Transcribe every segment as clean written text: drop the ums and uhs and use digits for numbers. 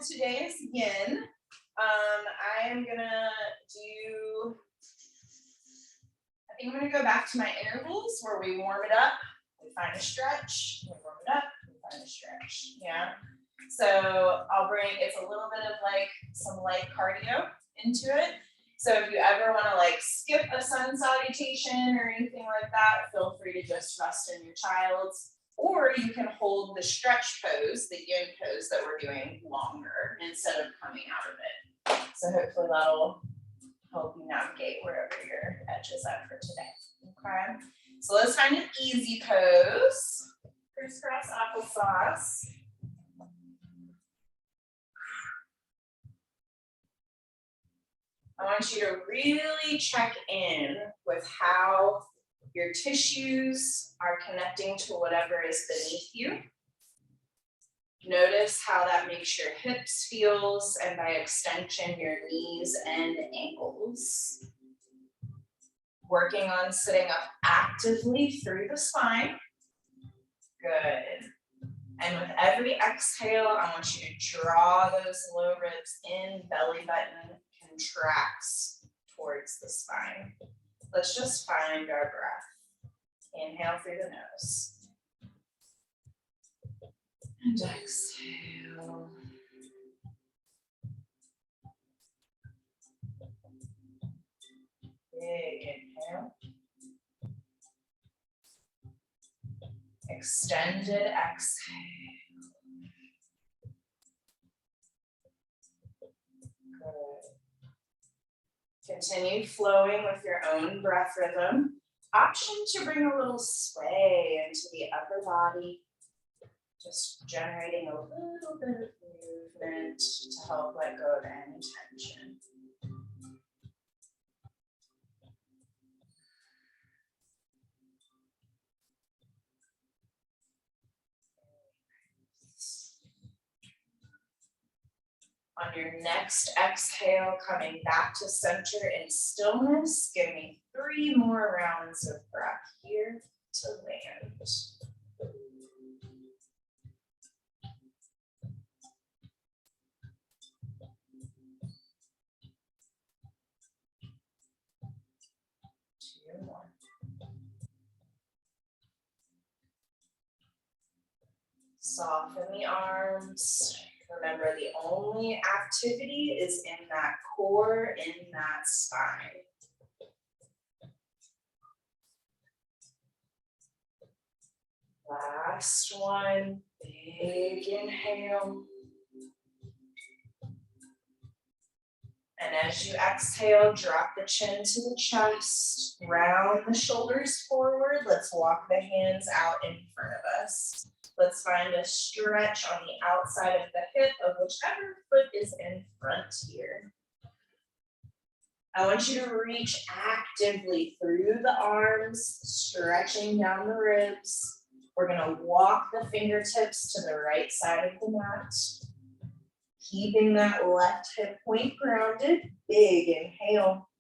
today is yin. I am gonna do, I think I'm gonna go back to my intervals where we warm it up, we find a stretch, we warm it up, we find a stretch, yeah. So I'll bring, it's a little bit of like some light cardio into it. So if you ever wanna like skip a sun salutation or anything like that, feel free to just rest in your child's. Or you can hold the stretch pose, the yin pose that we're doing longer instead of coming out of it. So hopefully that'll help you navigate wherever your edge is at for today. Okay. So let's find an easy pose. Crisscross applesauce. I want you to really check in with how your tissues are connecting to whatever is beneath you. Notice how that makes your hips feels, and by extension, your knees and ankles. Working on sitting up actively through the spine. Good. And with every exhale, I want you to draw those low ribs in, belly button contracts towards the spine. Let's just find our breath. Inhale through the nose. And exhale. Big inhale. Extended exhale. Good. Continue flowing with your own breath rhythm. Option to bring a little sway into the upper body, just generating a little bit of movement to help let go of any tension. On your next exhale, coming back to center in stillness, give me 3 more rounds of breath here to land. 2 more. Soften the arms. Remember, the only activity is in that core, in that spine. Last one, big inhale. And as you exhale, drop the chin to the chest, round the shoulders forward. Let's walk the hands out in front of us. Let's find a stretch on the outside of the hip of whichever foot is in front here. I want you to reach actively through the arms, stretching down the ribs. We're gonna walk the fingertips to the right side of the mat. Keeping that left hip point grounded. Big inhale.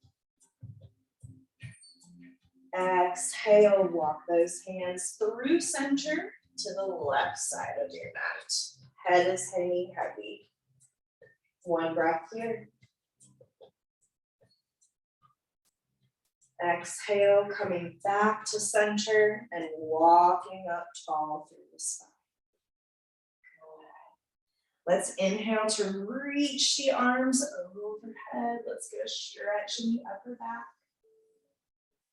Exhale, walk those hands through center to the left side of your mat. Head is hanging heavy. 1 breath here. Exhale, coming back to center and walking up tall through the spine. Let's inhale to reach the arms overhead. Let's get a stretch in the upper back.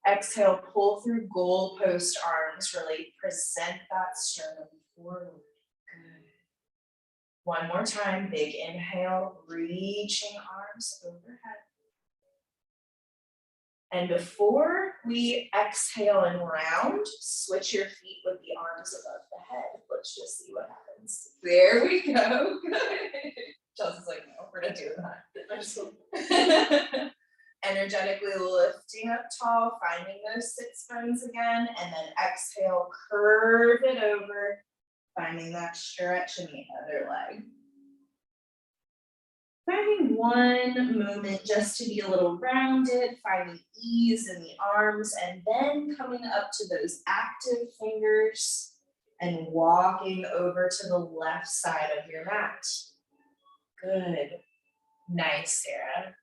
Exhale, pull through goalpost arms. Really present that sternum forward. Good. 1 more time. Big inhale, reaching arms overhead. And before we exhale and round, switch your feet with the arms above the head. Let's just see what happens. There we go. Good. Chelsea's like, no, we're not doing that. Energetically lifting up tall, finding those sits bones again, and then exhale, curve it over, finding that stretch in the other leg. Finding one moment just to be a little rounded, finding ease in the arms, and then coming up to those active fingers and walking over to the left side of your mat. Good. Nice, Sarah.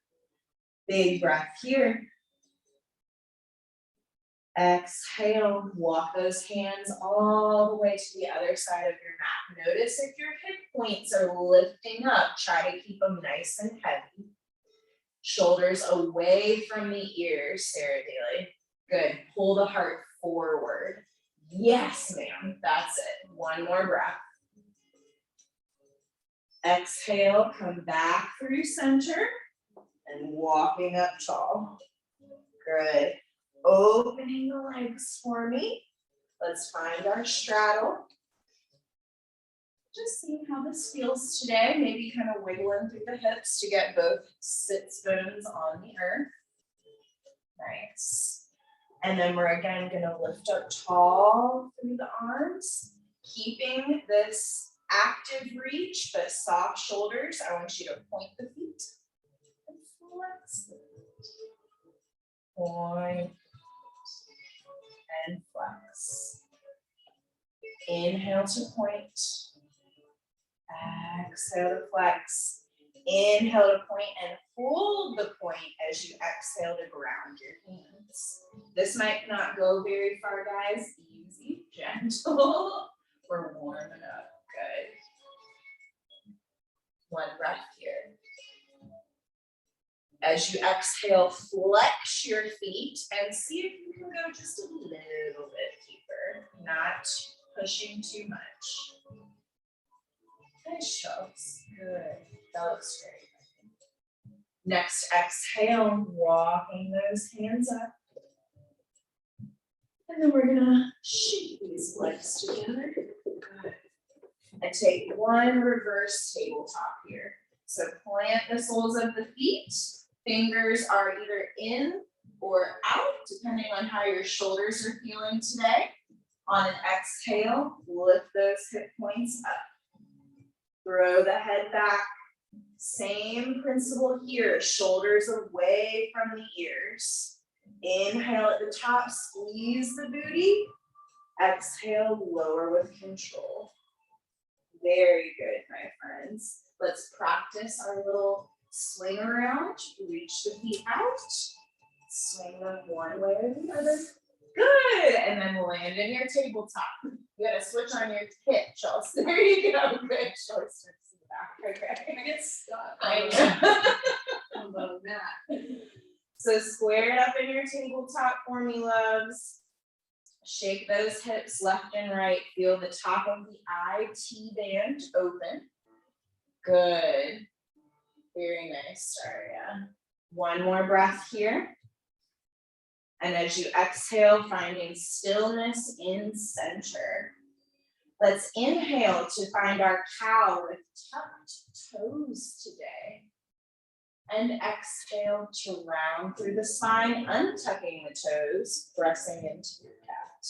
Big breath here. Exhale, walk those hands all the way to the other side of your mat. Notice if your hip points are lifting up, try to keep them nice and heavy. Shoulders away from the ears, Sarah Daly. Good, pull the heart forward. Yes, ma'am, that's it. One more breath. Exhale, come back through center and walking up tall. Good. Opening the legs for me. Let's find our straddle. Just seeing how this feels today. Maybe kind of wiggling through the hips to get both sits bones on the earth. Nice. And then we're again gonna lift up tall through the arms, keeping this active reach, but soft shoulders. I want you to point the feet and flex the feet. Point and flex. Inhale to point. Exhale to flex. Inhale to point and hold the point as you exhale to ground your hands. This might not go very far, guys. Easy, gentle. We're warming up. Good. One breath here. As you exhale, flex your feet and see if you can go just a little bit deeper, not pushing too much. Nice shows. Good. That looks great. Next, exhale, walking those hands up. And then we're gonna shake these legs together. Good. And take one reverse tabletop here. So plant the soles of the feet. Fingers are either in or out, depending on how your shoulders are feeling today. On an exhale, lift those hip points up. Throw the head back. Same principle here, shoulders away from the ears. Inhale at the top, squeeze the booty. Exhale, lower with control. Very good, my friends. Let's practice our little swing around. Reach the feet out. Swing them one way or the other. Good, and then land in your tabletop. You gotta switch on your hip, Chelsea. There you go, good. Shoulders to the back, okay. I get stuck. I I love that. So square it up in your tabletop for me, loves. Shake those hips left and right. Feel the top of the IT band open. Good. Very nice, Daria. One more breath here. And as you exhale, finding stillness in center. Let's inhale to find our cow with tucked toes today. And exhale to round through the spine, untucking the toes, pressing into your cat.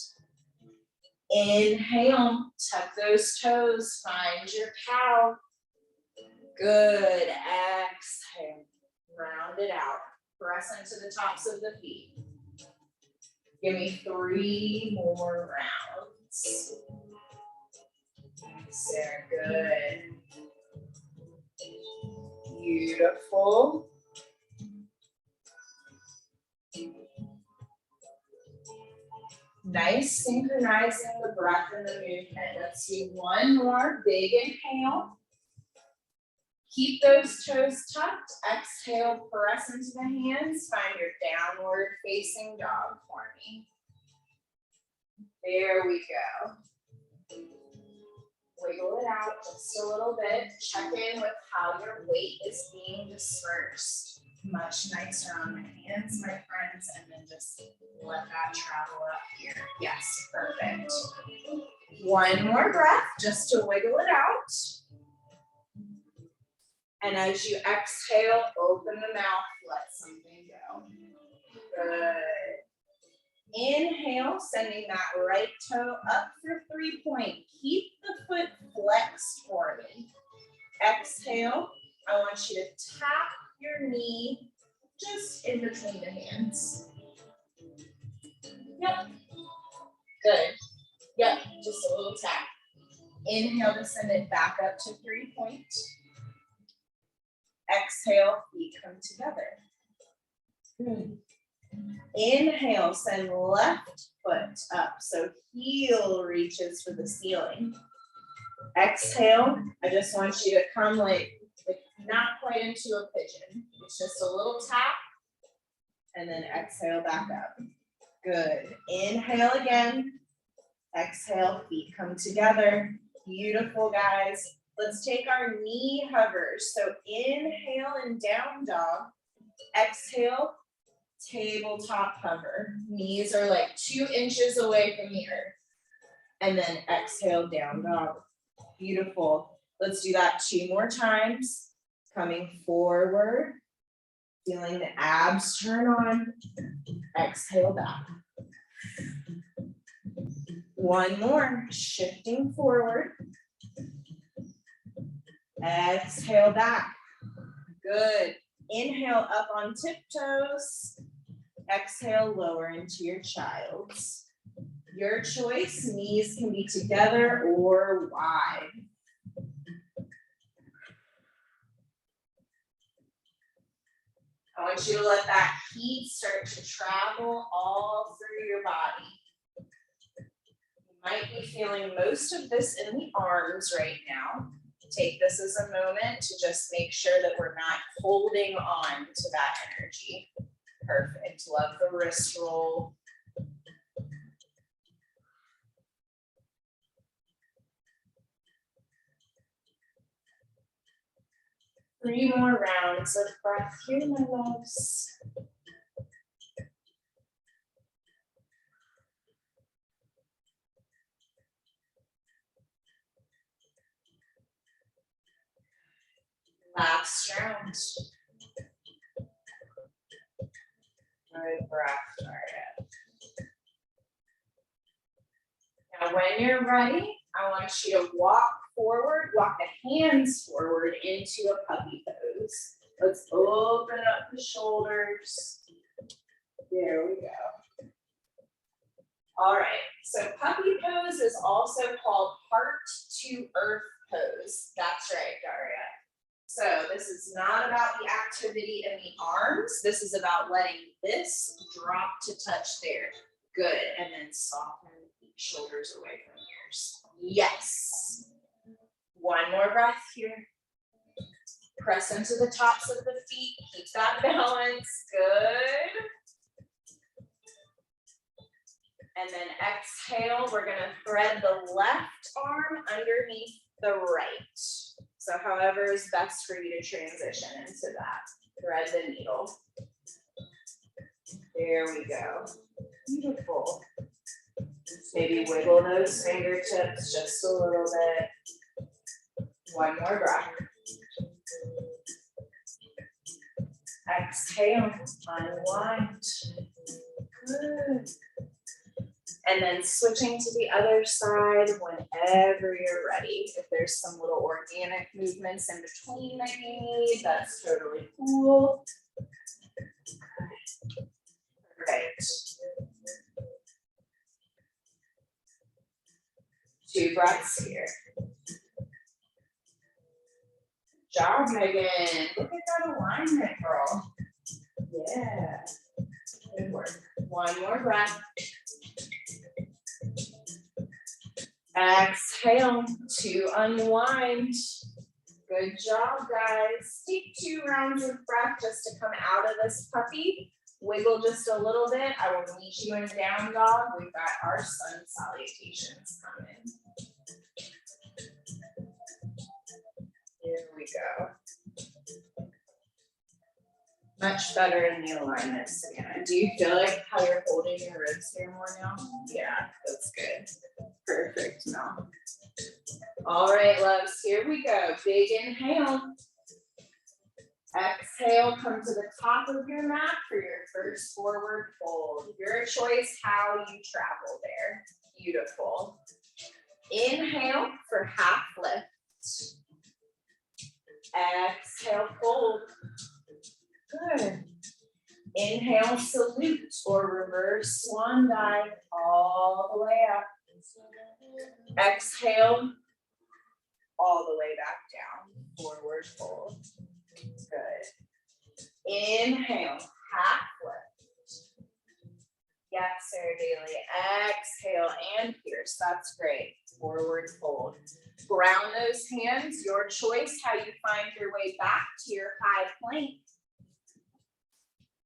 Inhale, tuck those toes, find your cow. Good, exhale, round it out, press into the tops of the feet. Give me 3 more rounds. Sarah, good. Beautiful. Nice, synchronizing the breath and the movement. Let's do one more big inhale. Keep those toes tucked. Exhale, press into the hands. Find your downward facing dog for me. There we go. Wiggle it out just a little bit. Check in with how your weight is being dispersed. Much nicer on the hands, my friends, and then just let that travel up here. Yes, perfect. One more breath just to wiggle it out. And as you exhale, open the mouth, let something go. Good. Inhale, sending that right toe up for 3-point. Keep the foot flexed for me. Exhale, I want you to tap your knee just in between the hands. Yep. Good. Yep, just a little tap. Inhale to send it back up to 3-point. Exhale, feet come together. Good. Inhale, send left foot up. So heel reaches for the ceiling. Exhale, I just want you to come like not quite into a pigeon. It's just a little tap. And then exhale back up. Good. Inhale again. Exhale, feet come together. Beautiful, guys. Let's take our knee hovers. So inhale and down dog. Exhale, tabletop hover. Knees are like 2 inches away from the earth. And then exhale, down dog. Beautiful. Let's do that 2 more times. Coming forward. Feeling the abs turn on. Exhale back. 1 more. Shifting forward. Exhale back. Good. Inhale up on tiptoes. Exhale, lower into your child's. Your choice. Knees can be together or wide. I want you to let that heat start to travel all through your body. You might be feeling most of this in the arms right now. Take this as a moment to just make sure that we're not holding on to that energy. Perfect. Love the wrist roll. Three more rounds of breath here, my loves. Last round. Good breath, Daria. Now, when you're ready, I want you to walk forward, walk the hands forward into a puppy pose. Let's open up the shoulders. There we go. All right, so puppy pose is also called heart to earth pose. That's right, Daria. So this is not about the activity in the arms. This is about letting this drop to touch there. Good, and then soften the shoulders away from ears. Yes. 1 more breath here. Press into the tops of the feet. Keep that balance. Good. And then exhale, we're gonna thread the left arm underneath the right. So however is best for you to transition into that. Thread the needle. There we go. Beautiful. Maybe wiggle those fingertips just a little bit. 1 more breath. Exhale, unwind. Good. And then switching to the other side whenever you're ready. If there's some little organic movements in between that you need, that's totally cool. Great. 2 breaths here. Good job, Megan. Look at that alignment, girl. Yeah. Good work. 1 more breath. Exhale to unwind. Good job, guys. Take 2 rounds of breath just to come out of this puppy. Wiggle just a little bit. I will meet you in down dog. We've got our sun salutations coming. Here we go. Much better in the alignment, Savannah. Do you feel like how you're holding your ribs here more now? Yeah, that's good. Perfect, Mel. All right, loves, here we go. Big inhale. Exhale, come to the top of your mat for your first forward fold. Your choice how you travel there. Beautiful. Inhale for half lift. Exhale, fold. Good. Inhale, salute or reverse swan dive all the way up. Exhale, all the way back down. Forward fold. Good. Inhale, half lift. Yes, Sarah Daly. Exhale and pierce. That's great. Forward fold. Ground those hands. Your choice how you find your way back to your high plank.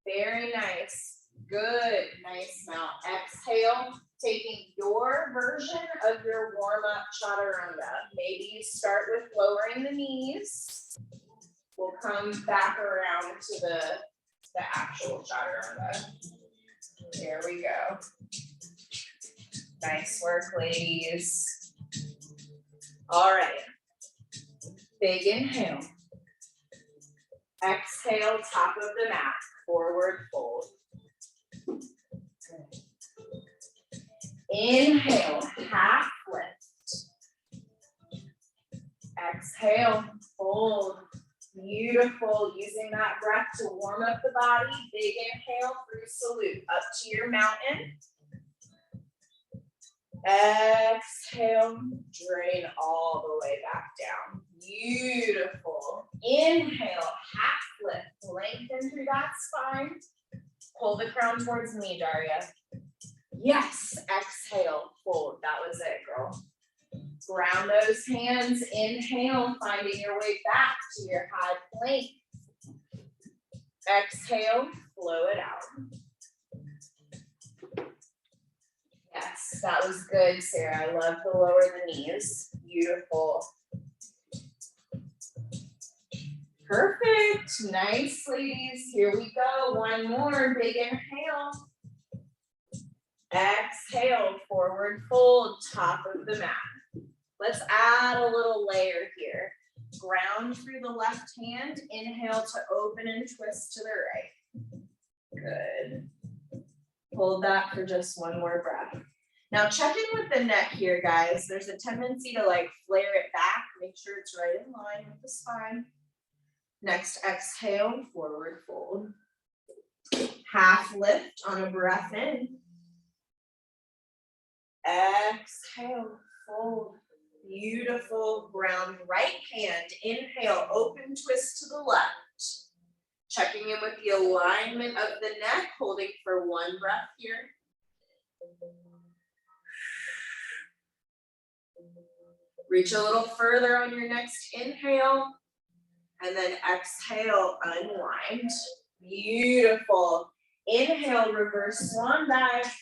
Very nice. Good. Nice mount. Exhale. Taking your version of your warm-up chaturanga. Maybe you start with lowering the knees. We'll come back around to the actual chaturanga. There we go. Nice work, ladies. All right. Big inhale. Exhale, top of the mat. Forward fold. Good. Inhale, half lift. Exhale, fold. Beautiful. Using that breath to warm up the body. Big inhale through salute. Up to your mountain. Exhale, drain all the way back down. Beautiful. Inhale, half lift. Lengthen through that spine. Pull the crown towards me, Daria. Yes, exhale, fold. That was it, girl. Ground those hands. Inhale, finding your way back to your high plank. Exhale, flow it out. Yes, that was good, Sarah. I love to lower the knees. Beautiful. Perfect. Nice, ladies. Here we go. One more. Big inhale. Exhale, forward fold, top of the mat. Let's add a little layer here. Ground through the left hand. Inhale to open and twist to the right. Good. Hold that for just one more breath. Now check in with the neck here, guys. There's a tendency to like flare it back. Make sure it's right in line with the spine. Next, exhale, forward fold. Half lift on a breath in. Exhale, fold. Beautiful. Ground right hand. Inhale, open twist to the left. Checking in with the alignment of the neck, holding for one breath here. Reach a little further on your next inhale. And then exhale, unwind. Beautiful. Inhale, reverse swan dive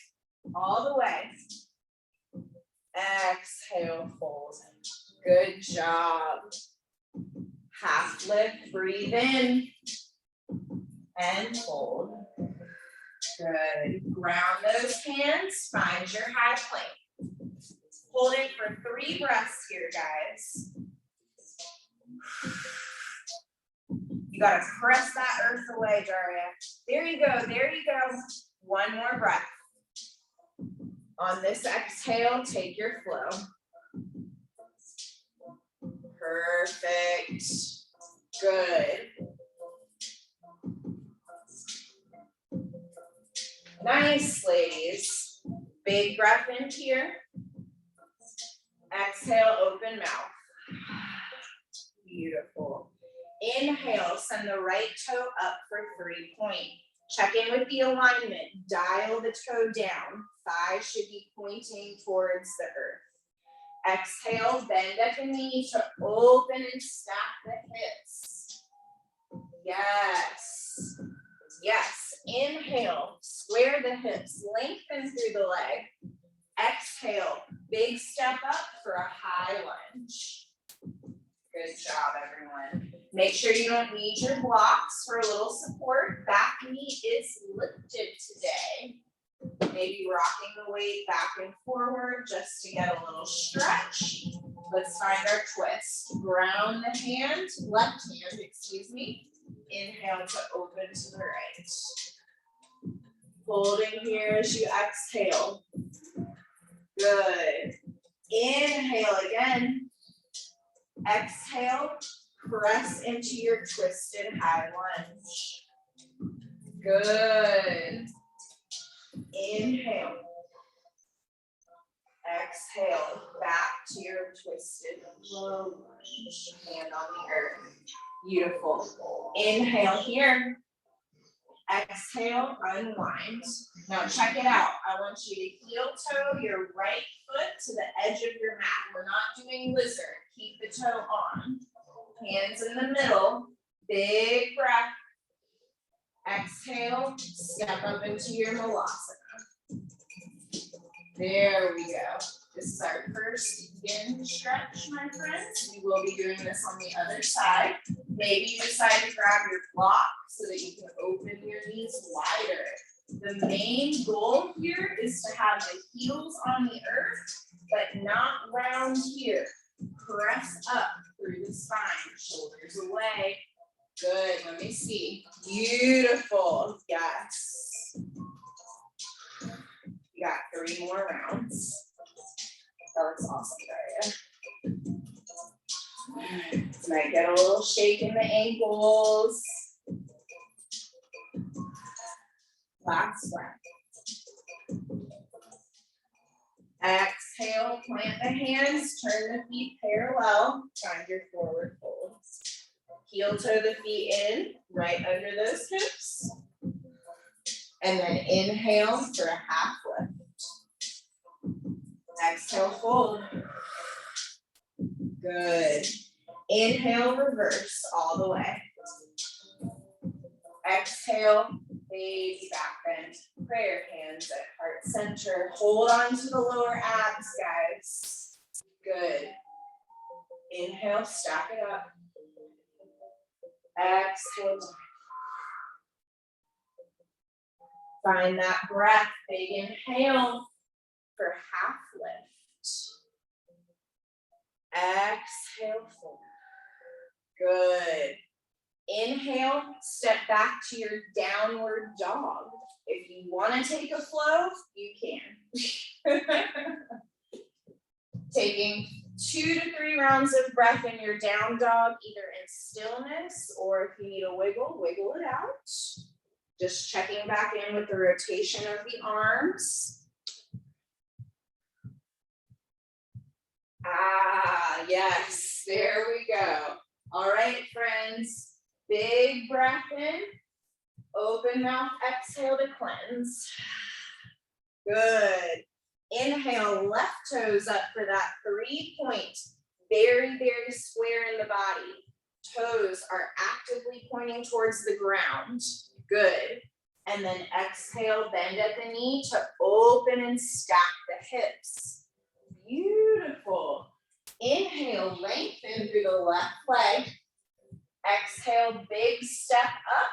all the way. Exhale, fold. Good job. Half lift, breathe in and fold. Good. Ground those hands, find your high plank. Hold it for 3 breaths here, guys. You gotta press that earth away, Daria. There you go, there you go. One more breath. On this exhale, take your flow. Perfect. Good. Nice, ladies. Big breath in here. Exhale, open mouth. Beautiful. Inhale, send the right toe up for 3-point. Check in with the alignment. Dial the toe down. Thigh should be pointing towards the earth. Exhale, bend at the knee to open and stack the hips. Yes. Yes. Inhale, square the hips, lengthen through the leg. Exhale, big step up for a high lunge. Good job, everyone. Make sure you don't need your blocks for a little support. Back knee is lifted today. Maybe rocking the weight back and forward just to get a little stretch. Let's find our twist. Ground the hand, left hand, excuse me. Inhale to open to the right. Holding here as you exhale. Good. Inhale again. Exhale, press into your twisted high lunge. Good. Inhale. Exhale, back to your twisted low lunge. Hand on the earth. Beautiful. Inhale here. Exhale, unwind. Now check it out. I want you to heel toe your right foot to the edge of your mat. We're not doing lizard. Keep the toe on. Hands in the middle. Big breath. Exhale, step up into your malasana. There we go. This is our first yin stretch, my friends. We will be doing this on the other side. Maybe you decide to grab your block so that you can open your knees wider. The main goal here is to have the heels on the earth, but not round here. Press up through the spine, shoulders away. Good, let me see. Beautiful, yes. You got 3 more rounds. That looks awesome, Daria. Might get a little shake in the ankles. Last breath. Exhale, plant the hands, turn the feet parallel, find your forward fold. Heel toe the feet in, right under those hips. And then inhale for a half lift. Exhale, fold. Good. Inhale, reverse all the way. Exhale, baby back bend. Prayer hands at heart center. Hold on to the lower abs, guys. Good. Inhale, stack it up. Exhale. Find that breath. Big inhale for half lift. Exhale, fold. Good. Inhale, step back to your downward dog. If you want to take a flow, you can. Taking 2 to 3 rounds of breath in your down dog, either in stillness or if you need a wiggle, wiggle it out. Just checking back in with the rotation of the arms. Ah, yes, there we go. All right, friends, big breath in, open mouth, exhale to cleanse. Good. Inhale, left toes up for that 3-point, very, very square in the body. Toes are actively pointing towards the ground. Good. And then exhale, bend at the knee to open and stack the hips. Beautiful. Inhale, lengthen through the left leg. Exhale, big step up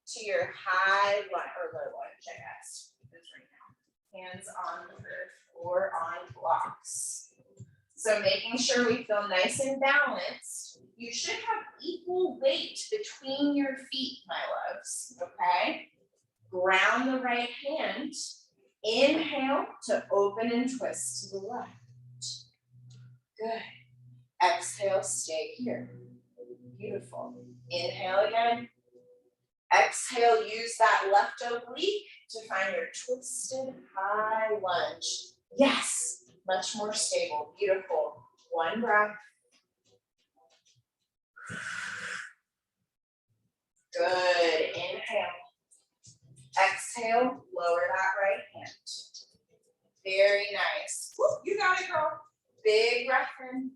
to your high lunge or low lunge, I guess. This right now. Hands on the earth or on blocks. So making sure we feel nice and balanced. You should have equal weight between your feet, my loves, okay? Ground the right hand. Inhale to open and twist to the left. Good. Exhale, stay here. Beautiful. Inhale again. Exhale, use that left oblique to find your twisted high lunge. Yes, much more stable. Beautiful. One breath. Good. Inhale. Exhale, lower that right hand. Very nice. Woo, you got it, girl. Big breath in.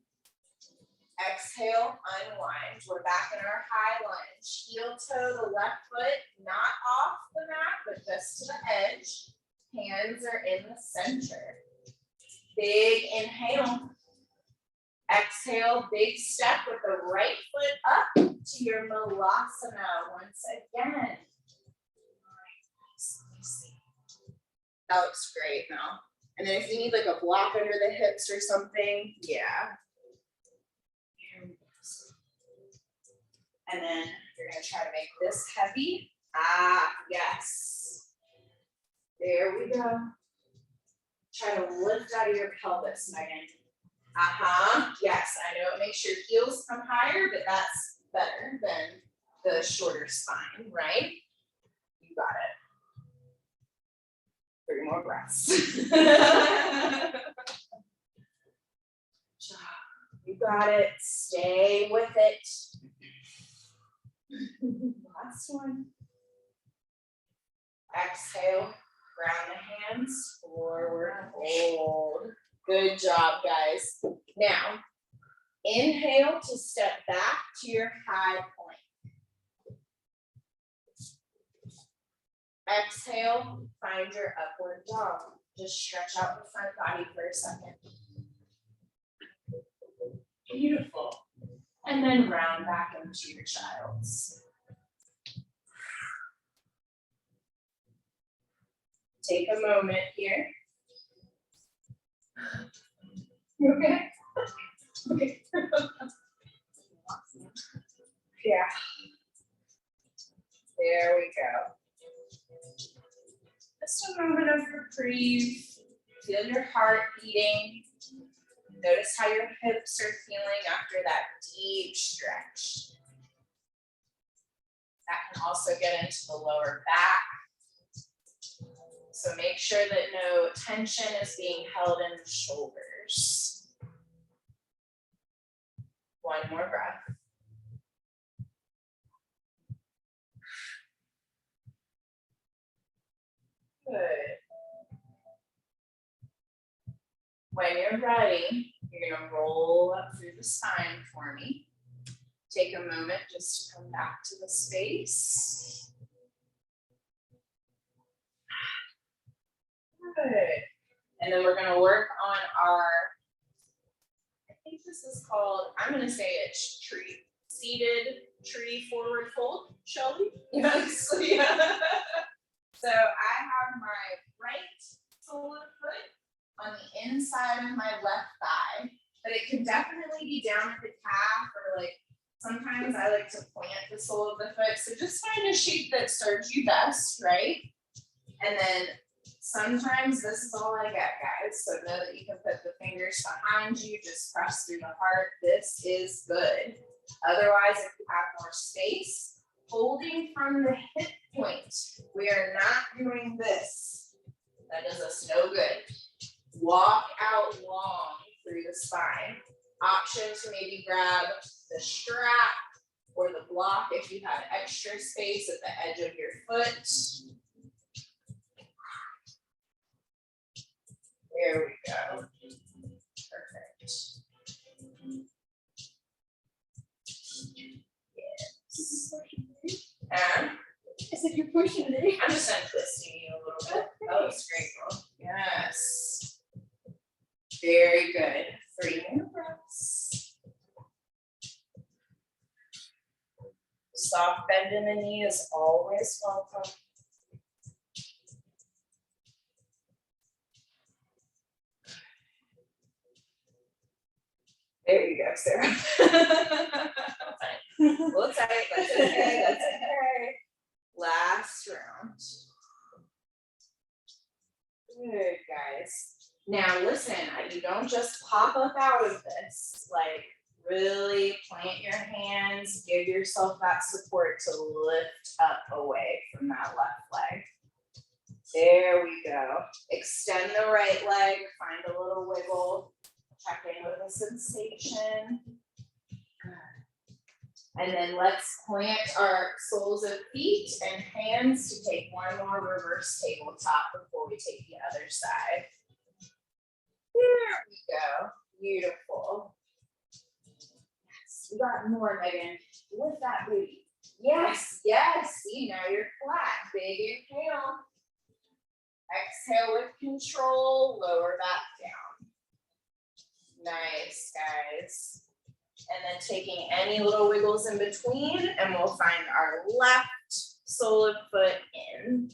Exhale, unwind. We're back in our high lunge. Heel toe the left foot, not off the mat, but just to the edge. Hands are in the center. Big inhale. Exhale, big step with the right foot up to your malasana once again. That looks great now. And then if you need like a block under the hips or something, yeah. And then you're gonna try to make this heavy. Ah, yes. There we go. Try to lift out of your pelvis, Megan. Yes, I know it makes your heels come higher, but that's better than the shorter spine, right? You got it. 3 more breaths. You got it. Stay with it. Last one. Exhale. Ground the hands forward. Hold. Good job, guys. Now, inhale to step back to your high point. Exhale, find your upward dog. Just stretch out the front body for a second. Beautiful. And then round back into your child's. Take a moment here. You okay? Okay. Yeah. There we go. Just a moment of reprieve. Feel your heart beating. Notice how your hips are feeling after that deep stretch. That can also get into the lower back. So make sure that no tension is being held in the shoulders. One more breath. Good. When you're ready, you're gonna roll up through the spine for me. Take a moment just to come back to the space. Good. And then we're gonna work on our, I think this is called, I'm gonna say it's seated tree forward fold, shall we? Yes, yeah. So I have my right sole of foot on the inside of my left thigh, but it can definitely be down at the calf, or like sometimes I like to plant the sole of the foot. So just find a shape that serves you best, right? And then sometimes this is all I get, guys. So know that you can put the fingers behind you, just press through the heart. This is good. Otherwise, if you have more space, holding from the hip point, we are not doing this. That does us no good. Walk out long through the spine. Option to maybe grab the strap or the block if you have extra space at the edge of your foot. There we go. Perfect. Yes. And I said you're pushing me. I'm just untwisting you a little bit. That looks great, girl. Yes. Very good. 3 more breaths. Soft bend in the knee is always welcome. There you go, Sarah. We'll take it. That's okay. That's okay. Last round. Good, guys. Now listen, you don't just pop up out of this. Like, really plant your hands, give yourself that support to lift up away from that left leg. There we go. Extend the right leg, find a little wiggle. Check in with the sensation. And then let's plant our soles of feet and hands to take one more reverse tabletop before we take the other side. There we go. Beautiful. Yes, we got more, Megan. Lift that booty. Yes, yes. See, now you're flat. Big inhale. Exhale with control. Lower back down. Nice, guys. And then taking any little wiggles in between, and we'll find our left sole of foot in.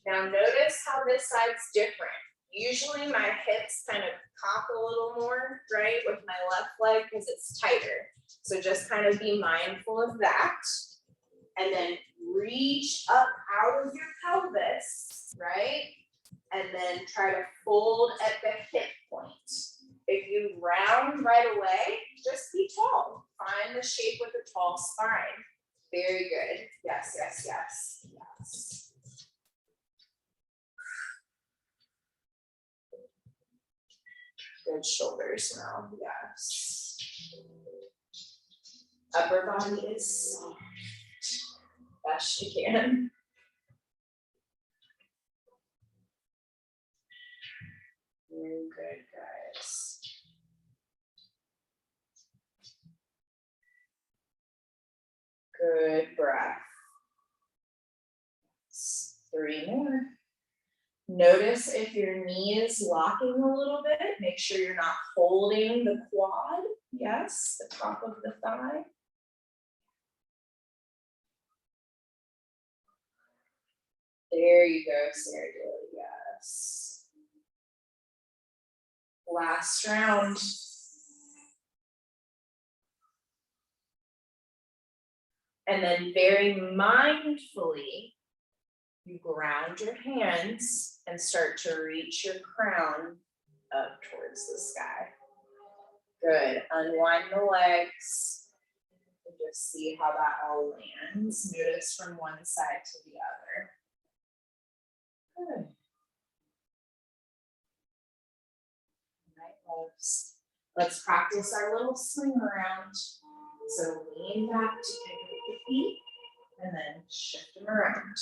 Now notice how this side's different. Usually my hips kind of cock a little more, right, with my left leg because it's tighter. So just kind of be mindful of that. And then reach up out of your pelvis, right? And then try to fold at the hip point. If you round right away, just be tall. Find the shape with a tall spine. Very good. Yes, yes, yes, yes. Good shoulders now, yes. Upper body is soft. Best you can. Very good, guys. Good breath. 3 more. Notice if your knee is locking a little bit. Make sure you're not holding the quad. Yes, the top of the thigh. There you go, Sarah. Yes. Last round. And then very mindfully, you ground your hands and start to reach your crown up towards the sky. Good. Unwind the legs. And just see how that all lands. Notice from one side to the other. Good. All right, loves. Let's practice our little swing around. So lean back to pick up the feet and then shift them around.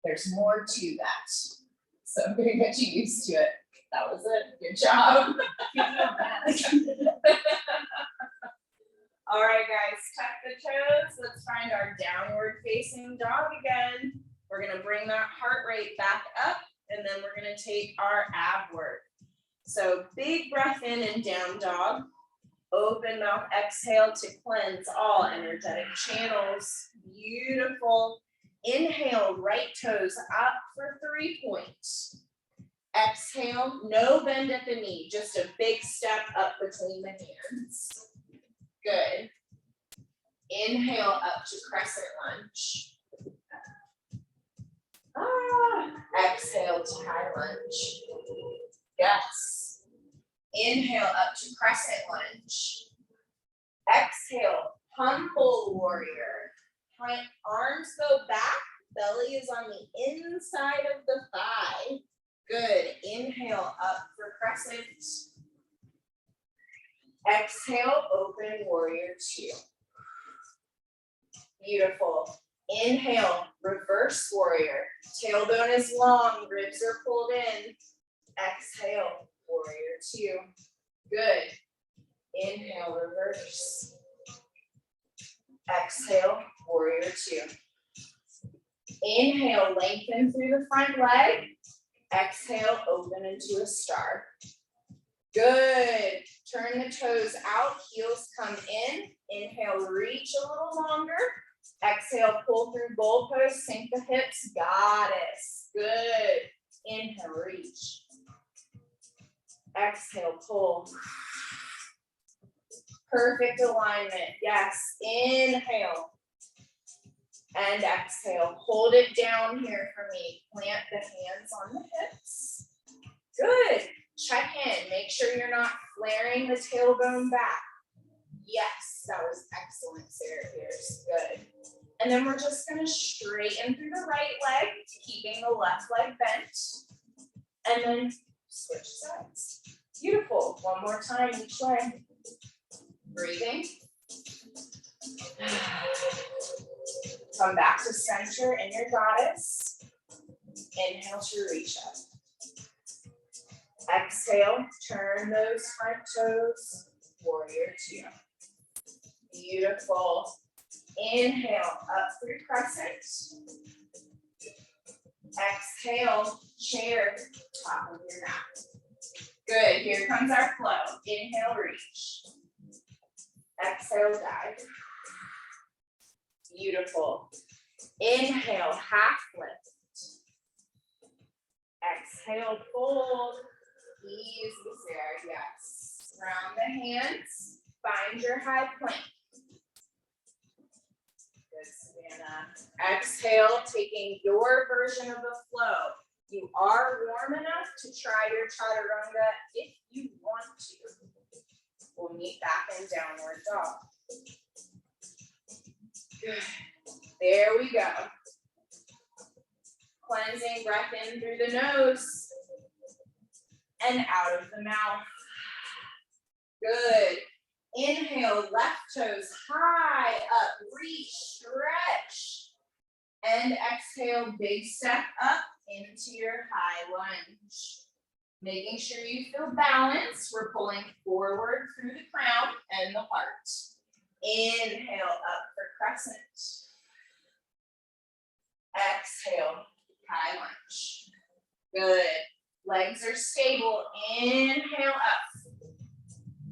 There's more to that. So I'm gonna get you used to it. That was it. Good job. All right, guys, tuck the toes. Let's find our downward facing dog again. We're gonna bring that heart rate back up and then we're gonna take our ab work. So big breath in and down dog. Open mouth, exhale to cleanse all energetic channels. Beautiful. Inhale, right toes up for 3 points. Exhale, no bend at the knee, just a big step up between the hands. Good. Inhale up to crescent lunge. Exhale to high lunge. Yes. Inhale up to crescent lunge. Exhale, humble warrior. Arms go back, belly is on the inside of the thigh. Good. Inhale up for crescent. Exhale, open warrior 2. Beautiful. Inhale, reverse warrior. Tailbone is long, ribs are pulled in. Exhale, warrior 2. Good. Inhale, reverse. Exhale, warrior 2. Inhale, lengthen through the front leg. Exhale, open into a star. Good. Turn the toes out, heels come in. Inhale, reach a little longer. Exhale, pull through goalpost, sink the hips, goddess. Good. Inhale, reach. Exhale, pull. Perfect alignment. Yes. Inhale. And exhale. Hold it down here for me. Plant the hands on the hips. Good. Check in. Make sure you're not flaring the tailbone back. Yes, that was excellent, Sarah Pierce. Good. And then we're just going to straighten through the right leg, keeping the left leg bent. And then switch sides. Beautiful. One more time each way. Breathing. Come back to center in your goddess. Inhale to reach up. Exhale, turn those front toes, warrior 2. Beautiful. Inhale, up through crescent. Exhale, chair, top of your mat. Good, here comes our flow. Inhale, reach. Exhale, dive. Beautiful. Inhale, half lift. Exhale, fold. Easy, Sarah, yes. Round the hands, find your high plank. Good, Savannah. Exhale, taking your version of the flow. You are warm enough to try your chaturanga if you want to. We'll meet back in downward dog. Good. There we go. Cleansing breath in through the nose and out of the mouth. Good. Inhale, left toes high up, reach, stretch. And exhale, big step up into your high lunge. Making sure you feel balanced. We're pulling forward through the crown and the heart. Inhale up for crescent. Exhale, high lunge. Good. Legs are stable. Inhale up.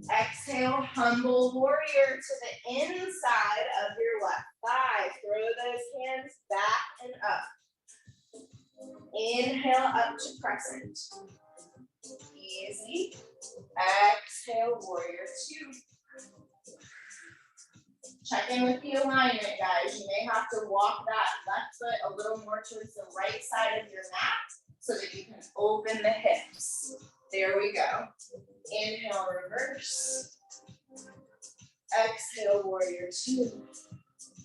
Exhale, humble warrior to the inside of your left thigh. Throw those hands back and up. Inhale up to crescent. Easy. Exhale, warrior two. Check in with the alignment, guys. You may have to walk that left foot a little more towards the right side of your mat so that you can open the hips. There we go. Inhale, reverse. Exhale, warrior two.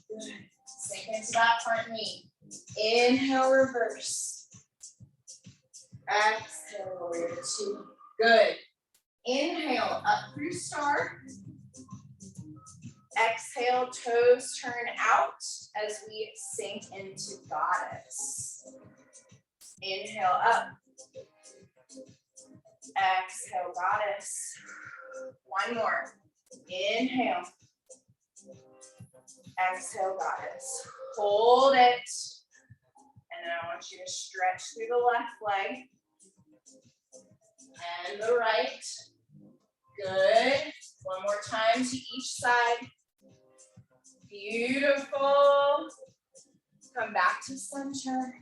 Good. Sink into that front knee. Inhale, reverse. Exhale, warrior two. Good. Inhale, up through star. Exhale, toes turn out as we sink into goddess. Inhale up. Exhale, goddess. One more. Inhale. Exhale, goddess. Hold it. And then I want you to stretch through the left leg and the right. Good. One more time to each side. Beautiful. Come back to center.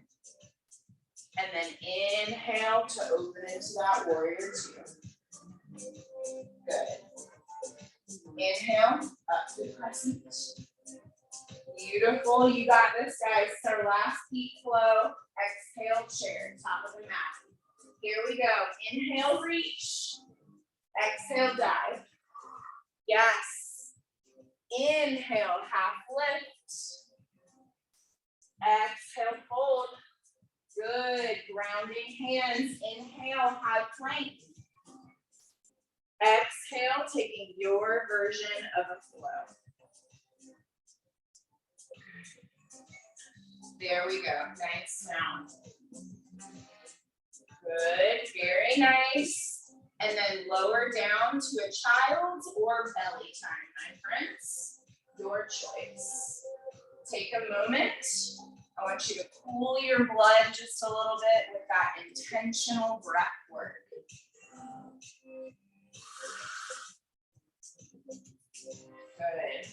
And then inhale to open into that warrior two. Good. Inhale, up to crescent. Beautiful. You got this, guys. So last peak flow. Exhale, chair, top of the mat. Here we go. Inhale, reach. Exhale, dive. Yes. Inhale, half lift. Exhale, fold. Good. Grounding hands. Inhale, high plank. Exhale, taking your version of a flow. There we go. Nice sound. Good. Very nice. And then lower down to a child's or belly time, my friends. Your choice. Take a moment. I want you to cool your blood just a little bit with that intentional breath work. Good.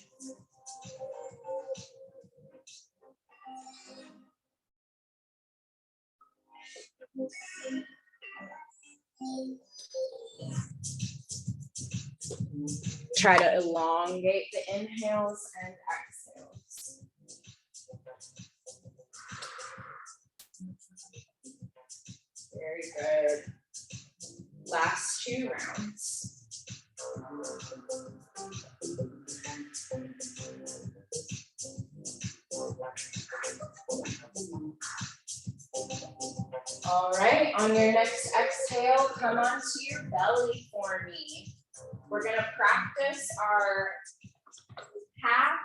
Try to elongate the inhales and exhales. Very good. Last two rounds. All right, on your next exhale, come onto your belly for me. We're gonna practice our half,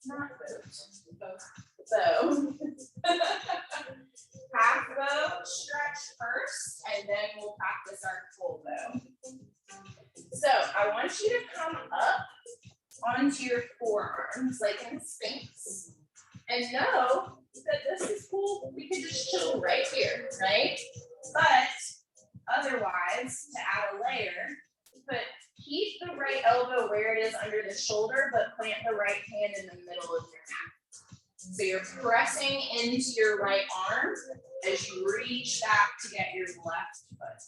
not bow, half bow stretch first, and then we'll practice our full bow. So I want you to come up onto your forearms like in Sphinx, and know that this is cool. We could just chill right here, right? But otherwise, to add a layer, keep the right elbow where it is under the shoulder, but plant the right hand in the middle of your mat. So you're pressing into your right arm as you reach back to get your left foot.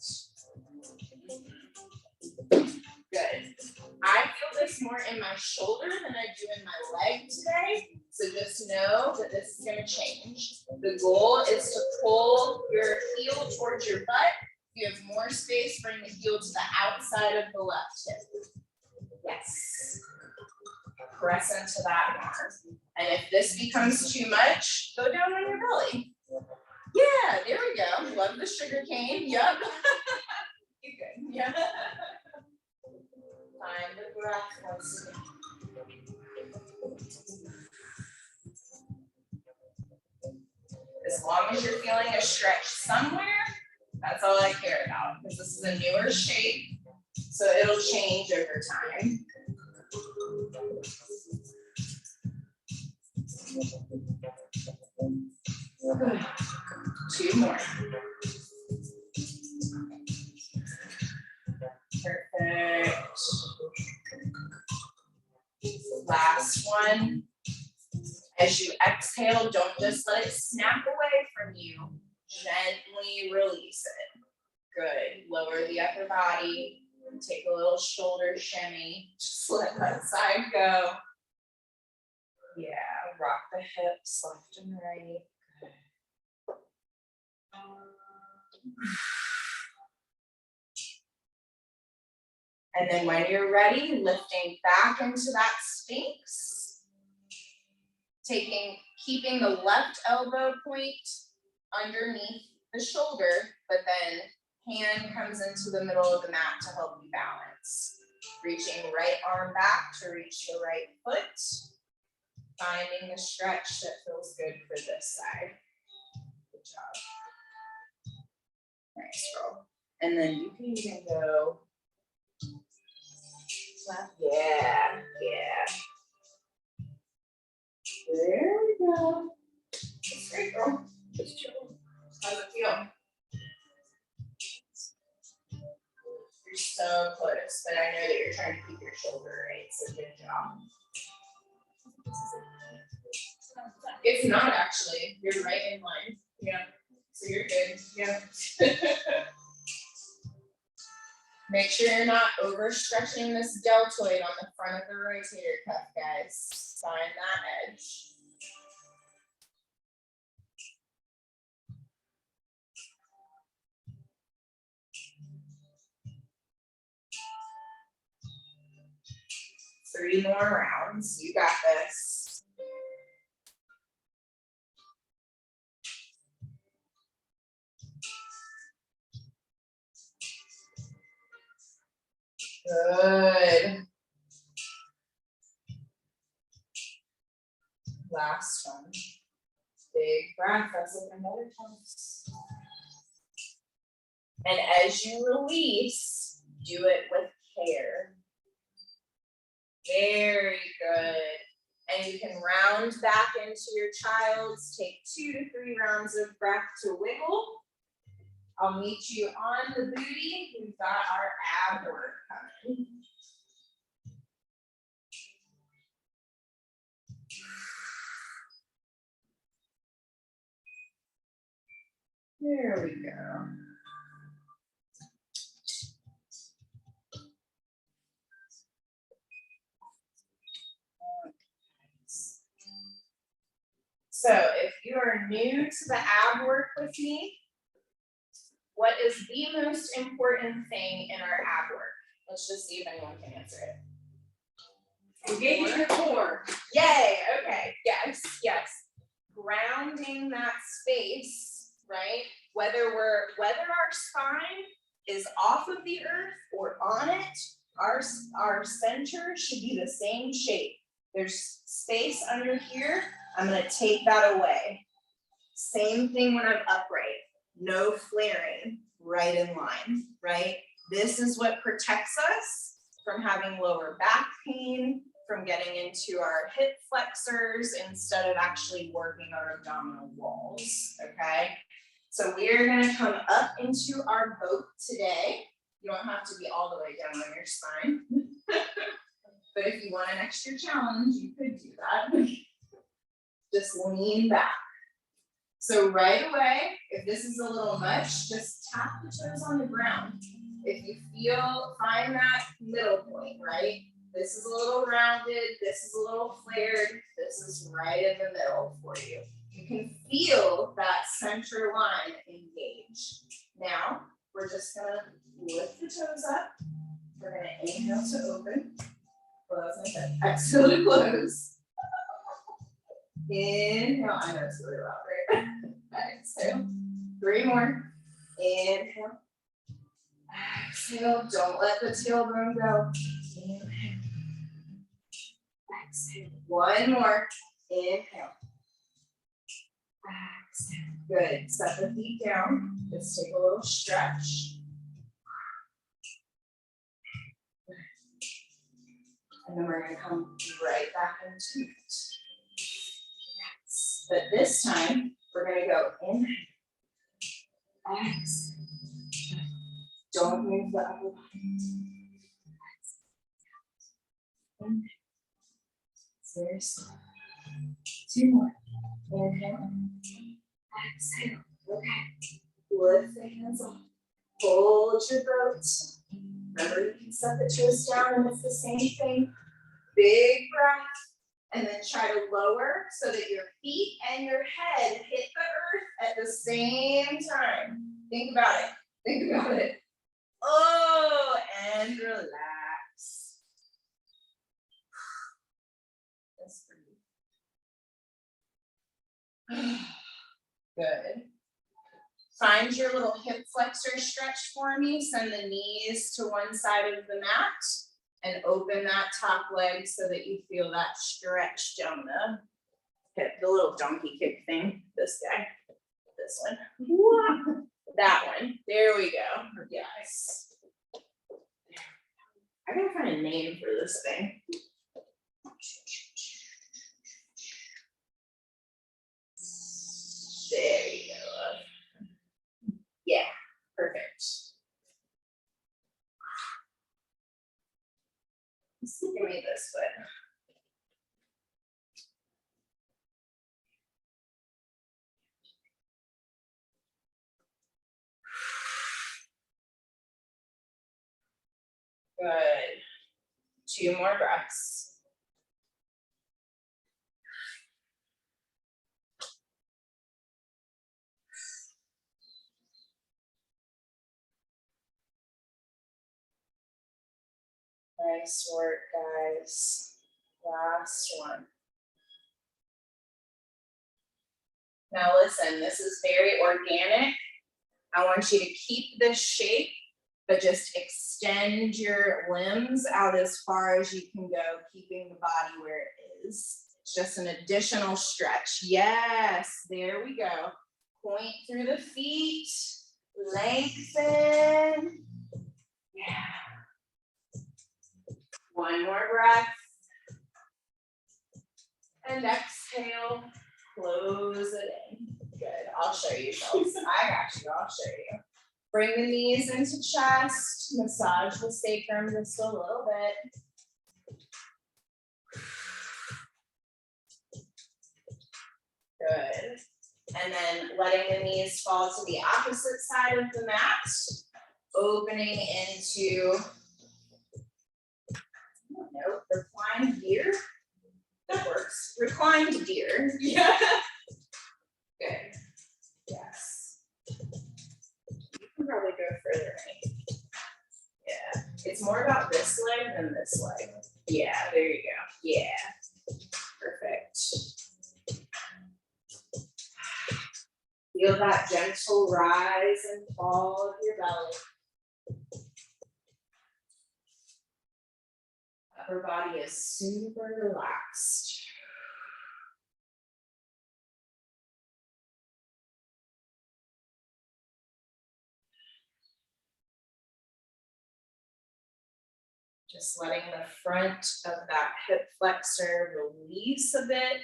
Good. I feel this more in my shoulder than I do in my leg today. So just know that this is going to change. The goal is to pull your heel towards your butt. If you have more space, bring the heel to the outside of the left hip. Yes. Press into that arm. And if this becomes too much, go down on your belly. Yeah, there we go. Love the sugar cane. Yep. You good. Yeah. Find the breath once again. As long as you're feeling a stretch somewhere, that's all I care about, because this is a newer shape, so it'll change over time. Good. 2 more. Perfect. Last one. As you exhale, don't just let it snap away from you. Gently release it. Good. Lower the upper body. Take a little shoulder shimmy. Just let that side go. Yeah, rock the hips left and right. Good. And then when you're ready, lifting back into that Sphinx. Keeping the left elbow point underneath the shoulder, but then hand comes into the middle of the mat to help you balance. Reaching right arm back to reach the right foot. Finding the stretch that feels good for this side. Good job. Nice, girl. And then you can even go left. Yeah. There we go. That's great, girl. Just chill. How's it feel? You're so close, but I know that you're trying to keep your shoulder right, so good job. It's not actually. You're right in line. Yeah. So you're good. Yeah. Make sure you're not overstretching this deltoid on the front of the rotator cuff, guys. Find that edge. Three more rounds. You got this. Good. Last one. Big breath. That's looking better, Thomas. And as you release, do it with care. Very good. And you can round back into your child's. Take 2 to 3 rounds of breath to wiggle. I'll meet you on the booty. We've got our ab work coming. There we go. So if you are new to the ab work with me, what is the most important thing in our ab work? Let's just see if anyone can answer it. Engage your core. Yay, okay, yes. Grounding that space, right? Whether our spine is off of the earth or on it, our center should be the same shape. There's space under here. I'm gonna take that away. Same thing when I'm upright. No flaring, right in line, right? This is what protects us from having lower back pain, from getting into our hip flexors instead of actually working our abdominal walls, okay? So we're gonna come up into our boat today. You don't have to be all the way down on your spine. But if you want an extra challenge, you could do that. Just lean back. So right away, if this is a little much, just tap the toes on the ground. If you find that middle point, right? This is a little rounded, this is a little flared, this is right in the middle for you. You can feel that center line engage. Now, we're just gonna lift the toes up. We're gonna inhale to open. Close, exhale to close. Inhale, I know it's really loud, right? Exhale. 3 more. Inhale. Exhale, don't let the tailbone go. Inhale. Exhale. One more. Inhale. Exhale. Good. Set the feet down. Let's take a little stretch. And then we're going to come right back into it. Yes. But this time, we're going to go inhale. Exhale. Don't move the upper body. Inhale. Very slow. Two more. Inhale. Exhale. Okay. Lift the hands up. Hold your boat. Remember, you can set the twist down and it's the same thing. Big breath. And then try to lower so that your feet and your head hit the earth at the same time. Think about it. Think about it. Oh, and relax. That's pretty. Good. Find your little hip flexor stretch for me. Send the knees to one side of the mat and open that top leg so that you feel that stretch down the hip, the little donkey kick thing. This guy, this one, that one. There we go. Yes. I gotta find a name for this thing. There you go. Yeah, perfect. Give me this foot. Good. 2 more breaths. Nice work, guys. Last one. Now listen, this is very organic. I want you to keep this shape, but just extend your limbs out as far as you can go, keeping the body where it is. It's just an additional stretch. Yes, there we go. Point through the feet, lengthen. Yeah. One more breath. And exhale, close it in. Good, I'll show you, Shells. I got you, I'll show you. Bring the knees into chest, massage the sacrum just a little bit. Good. And then letting the knees fall to the opposite side of the mat, opening into, I don't know, reclined deer. That works. Reclined deer. Yeah. Good. Yes. You can probably go further. Yeah. It's more about this leg than this leg. Yeah, there you go. Yeah. Perfect. Feel that gentle rise and fall of your belly. Upper body is super relaxed. Just letting the front of that hip flexor release a bit.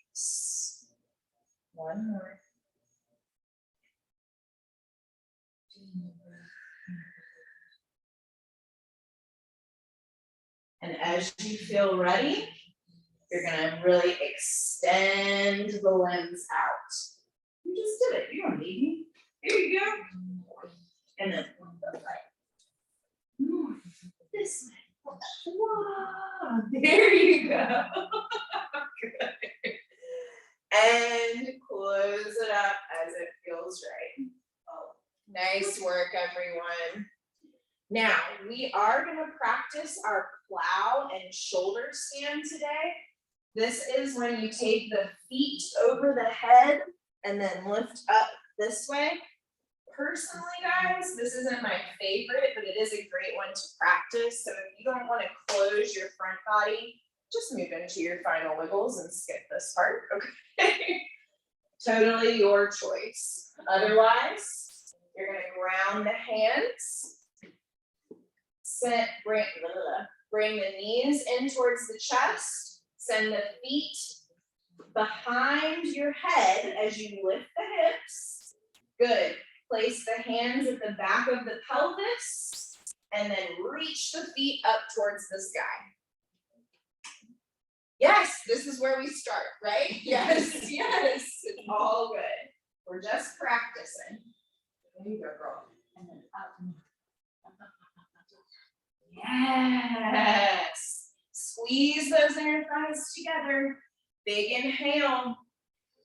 Nice. One more. And as you feel ready, you're gonna really extend the limbs out. You just did it, you don't need me. Here you go. And then this way. Wow. There you go. Good. And close it up as it feels right. Oh, nice work, everyone. Now, we are going to practice our plow and shoulder stand today. This is when you take the feet over the head and then lift up this way. personally, guys, this isn't my favorite, but it is a great one to practice. So if you don't want to close your front body, just move into your final wiggles and skip this part, okay? Totally your choice. Otherwise, you're gonna ground the hands. Bring the knees in towards the chest. Send the feet behind your head as you lift the hips. Good. Place the hands at the back of the pelvis and then reach the feet up towards the sky. Yes, this is where we start, right? Yes, yes, it's all good. We're just practicing. There you go, girl. And then up. Yes. Squeeze those inner thighs together. Big inhale.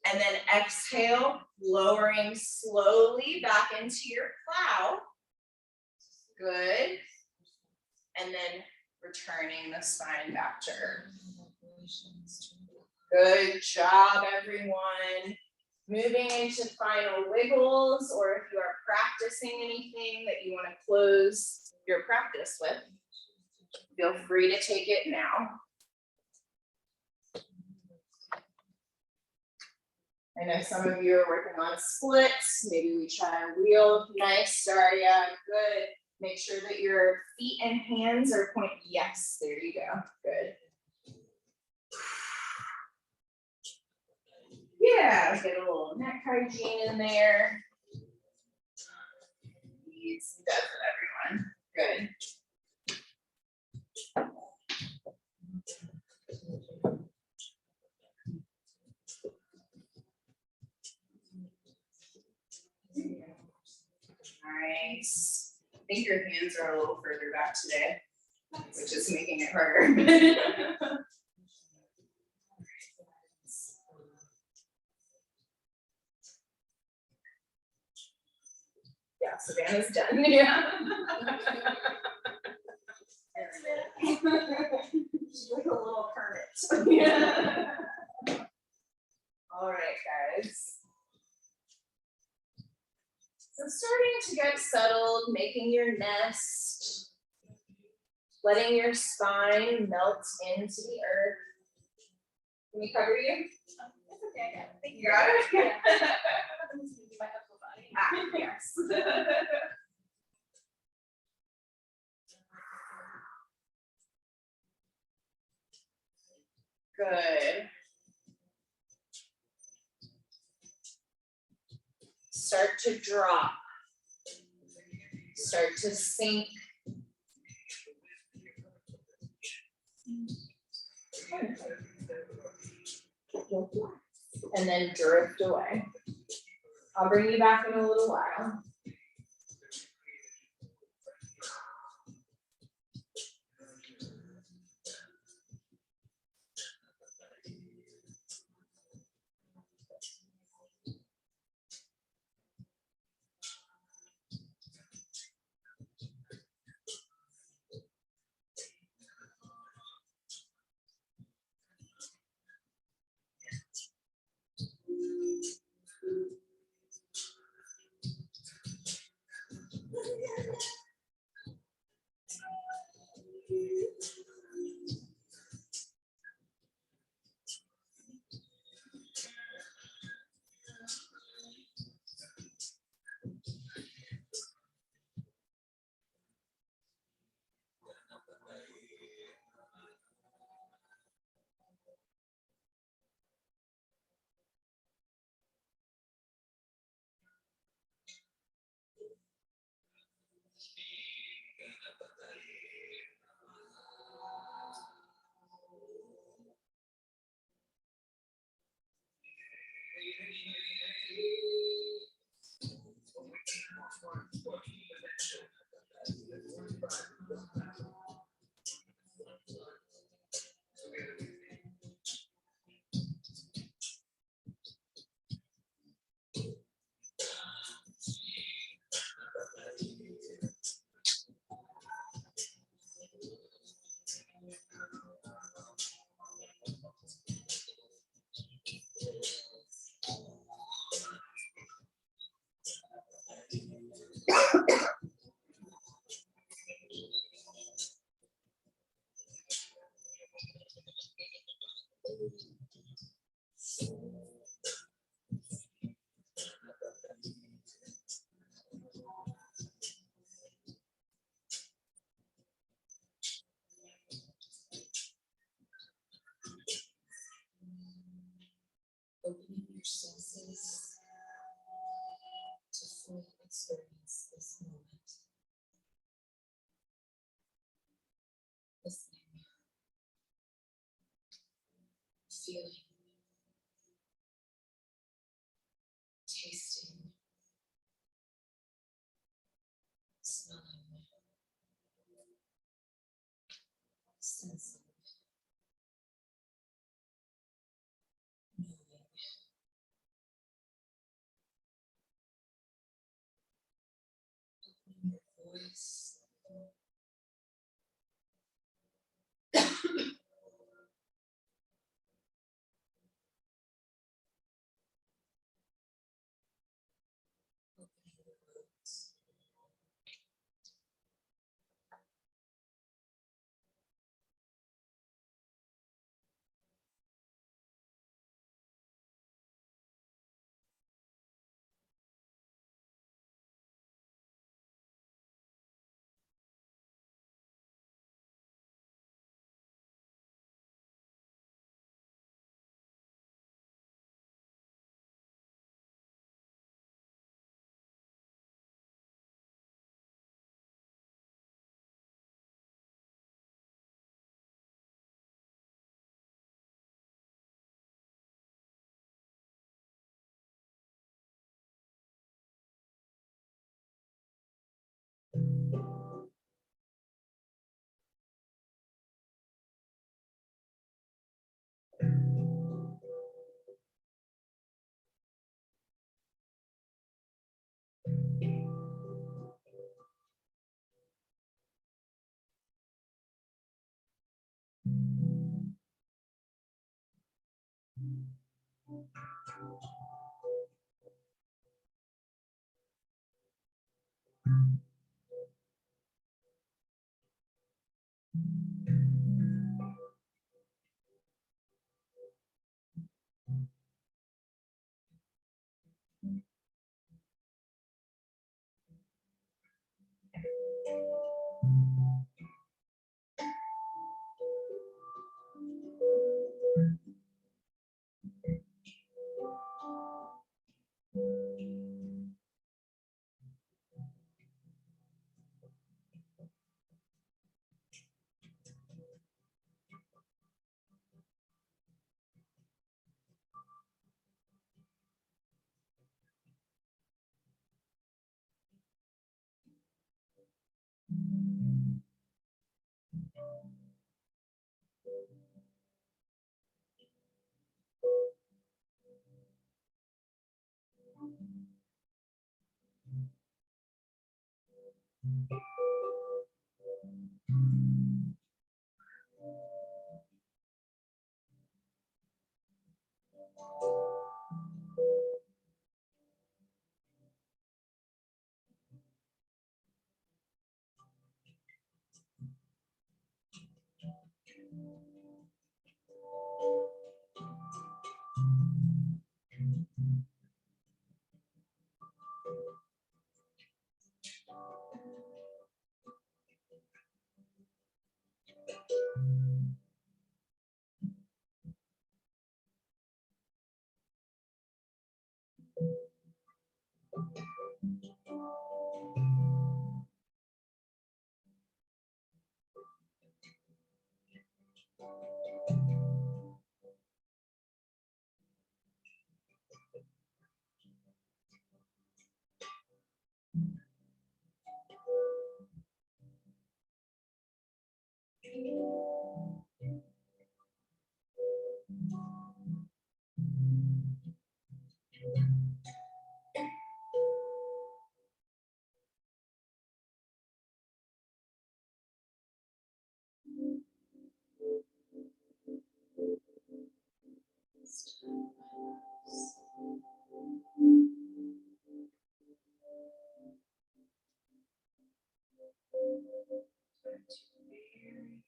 And then exhale, lowering slowly back into your plow. Good. And then returning the spine back to earth. Good job, everyone. Moving into final wiggles, or if you are practicing anything that you want to close your practice with, feel free to take it now. I know some of you are working on splits. Maybe we try a wheel. Nice, Daria. Good. Make sure that your feet and hands are pointing. Yes, there you go. Good. Yeah, get a little neck hygiene in there. Ease does it, everyone. Good. Nice. I think your hands are a little further back today, which is making it harder. Yeah, Savannah's done. Yeah. She's like a little hermit. Yeah. All right, guys. So starting to get settled, making your nest, letting your spine melt into the earth. Can we cover you? It's okay, I got it. You got it? Yeah. I'm just gonna do my upper body. Ah, yes. Good. Start to drop. Start to sink. And then drift away. I'll bring you back in a little while. listening, feeling, tasting, smelling, sensing, knowing. Opening your voice. Opening the words.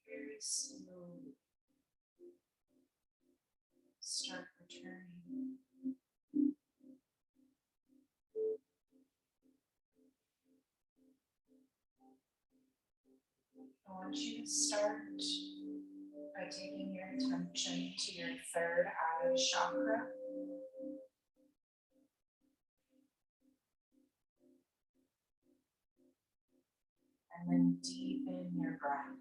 Very slowly start returning. I want you to start by taking your attention to your third eye chakra. And then deepen your breath.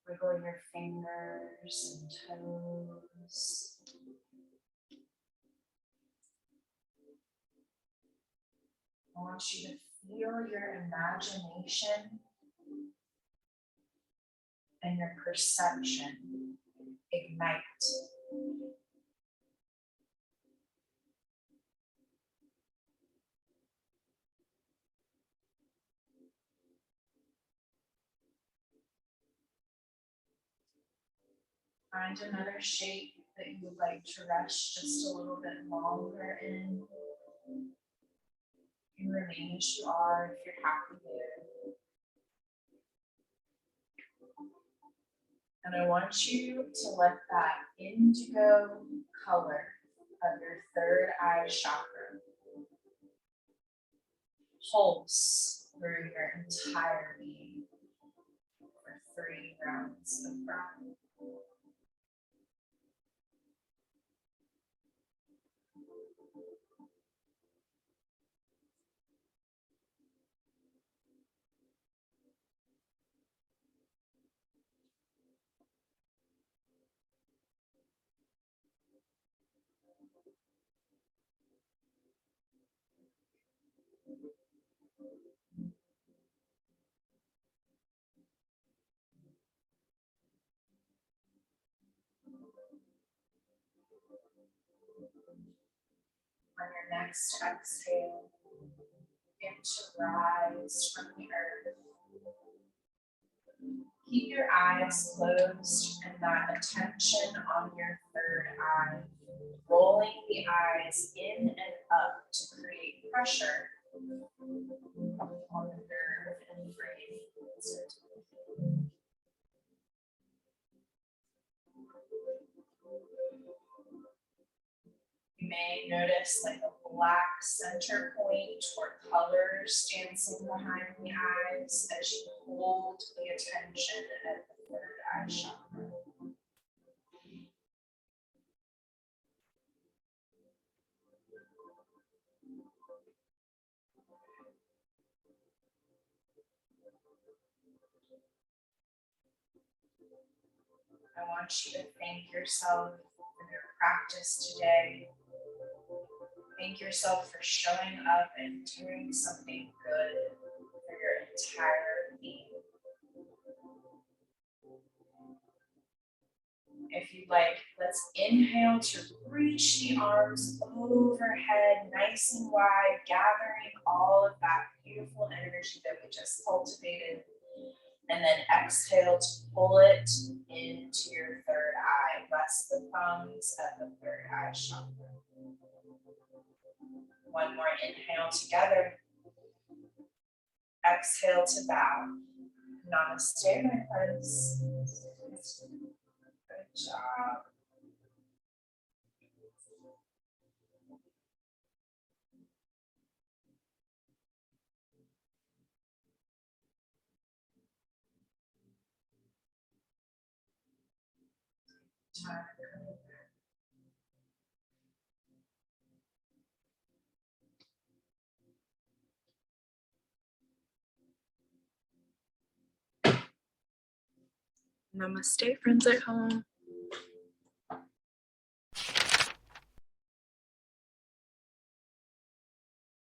Wiggle your fingers and toes. I want you to feel your imagination and your perception ignite. Find another shape that you would like to rest just a little bit longer in. You can remain as you are if you're happy there. And I want you to let that indigo color of your third eye chakra pulse through your entire being for 3 rounds of breath. On your next exhale, begin to rise from the earth. Keep your eyes closed and that attention on your third eye, rolling the eyes in and up to create pressure on the nerve and brain. You may notice like a black center point or colors dancing behind the eyes as you hold the attention at the third eye chakra. I want you to thank yourself for your practice today. Thank yourself for showing up and doing something good for your entire being. If you'd like, let's inhale to reach the arms overhead, nice and wide, gathering all of that beautiful energy that we just cultivated. And then exhale to pull it into your third eye. Rest the thumbs at the third eye chakra. One more inhale together. Exhale to bow. Namaste, my friends. Good job. Time. Namaste, friends at home.